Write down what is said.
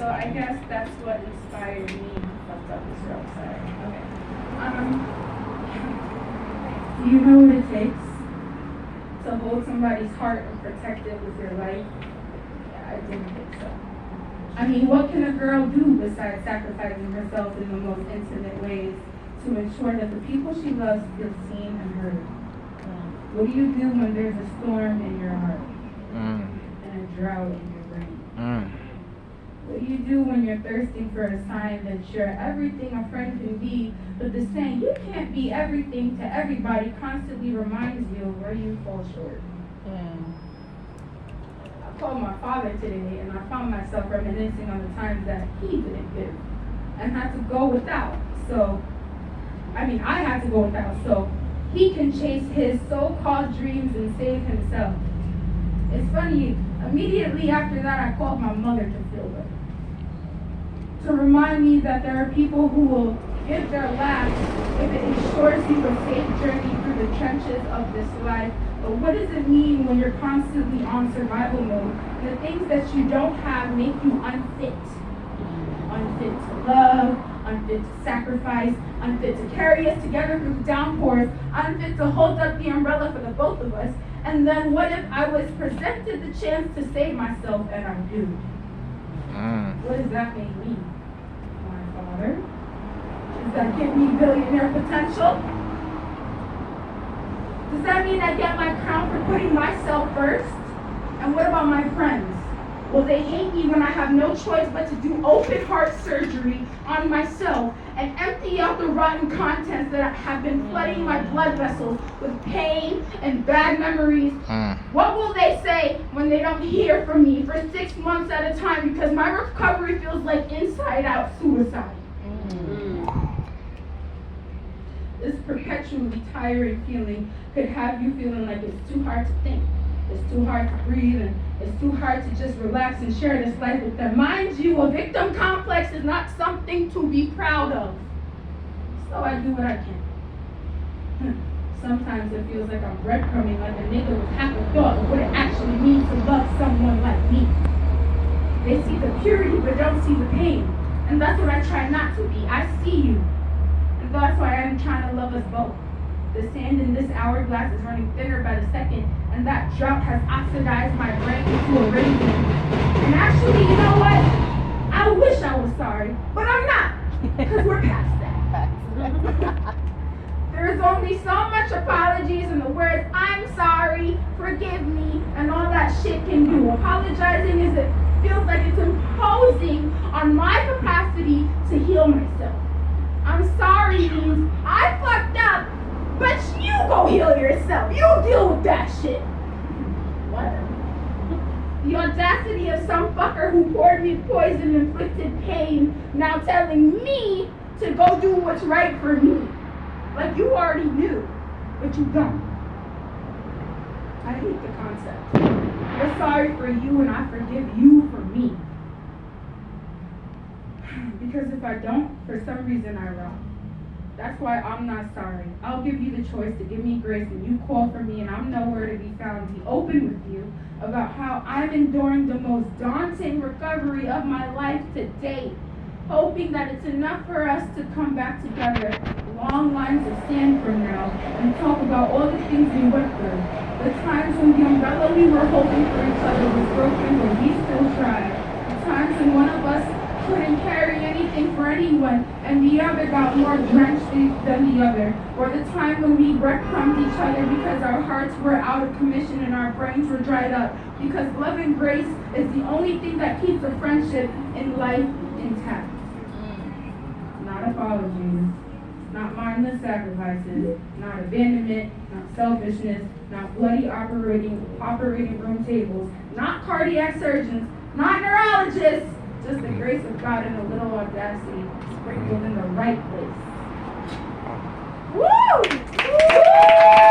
So I guess that's what inspired me. Fucked up this girl, sorry. Okay. Do you know what it takes to hold somebody's heart and protect it with your life? Yeah, I didn't think so. I mean, what can a girl do besides sacrificing herself in the most intimate ways to ensure that the people she loves feel seen and heard? What do you do when there's a storm in your heart and a drought in your brain? What do you do when you're thirsting for a sign that you're everything a friend can be, but the saying you can't be everything to everybody constantly reminds you of where you fall short? I called my father today and I found myself reminiscing on the times that he didn't give and had to go without. I had to go without so he can chase his so-called dreams and save himself. It's funny, immediately after that I called my mother to feel better. To remind me that there are people who will give their last if it ensures you a safe journey through the trenches of this life. But what does it mean when you're constantly on survival mode? The things that you don't have make you unfit. Unfit to love, unfit to sacrifice, unfit to carry us together through the downpours, unfit to hold up the umbrella for the both of us. And then what if I was presented the chance to save myself and I do? What does that make me? My father? Does that give me billionaire potential? Does that mean I get my crown for putting myself first? And what about my friends? Will they hate me when I have no choice but to do open heart surgery on myself and empty out the rotten contents that have been flooding my blood vessels with pain and bad memories? What will they say when they don't hear from me for 6 months at a time because my recovery feels like inside-out suicide? This perpetually tiring feeling could have you feeling like it's too hard to think. It's too hard to breathe, and it's too hard to just relax and share this life with them. Mind you, a victim complex is not something to be proud of. So I do what I can. Sometimes it feels like I'm breadcrumbing like a nigga with half a thought of what it actually means to love someone like me. They see the purity but don't see the pain. And that's what I try not to be. I see you. And that's why I'm trying to love us both. The sand in this hourglass is running thinner by the second, and that drought has oxidized my brain into a raisin. And actually, you know what? I wish I was sorry, but I'm not, because we're past that. There is only so much apologies and the words, I'm sorry, forgive me, and all that shit can do. Apologizing feels like it's imposing on my capacity to heal myself. I'm sorry means I fucked up, but you go heal yourself. You deal with that shit. What? The audacity of some fucker who poured me poison and inflicted pain now telling me to go do what's right for me. Like you already knew, but you don't. I hate the concept. You're sorry for you and I forgive you for me. Because if I don't, for some reason I wrong. That's why I'm not sorry. I'll give you the choice to give me grace and you call for me and I'm nowhere to be found. Be open with you about how I'm enduring the most daunting recovery of my life to date. Hoping that it's enough for us to come back together, long lines of sand from now, and talk about all the things we went through. The times when the umbrella we were holding for each other was broken but we still tried. The times when one of us couldn't carry anything for anyone and the other got more drenched than the other, or the time when we breadcrumbed each other because our hearts were out of commission and our brains were dried up, because love and grace is the only thing that keeps a friendship and life intact. Not apologies, not mindless sacrifices, not abandonment, not selfishness, not bloody operating room tables, not cardiac surgeons, not neurologists, just the grace of God and a little audacity sprinkled in the right place. Woo! Woo!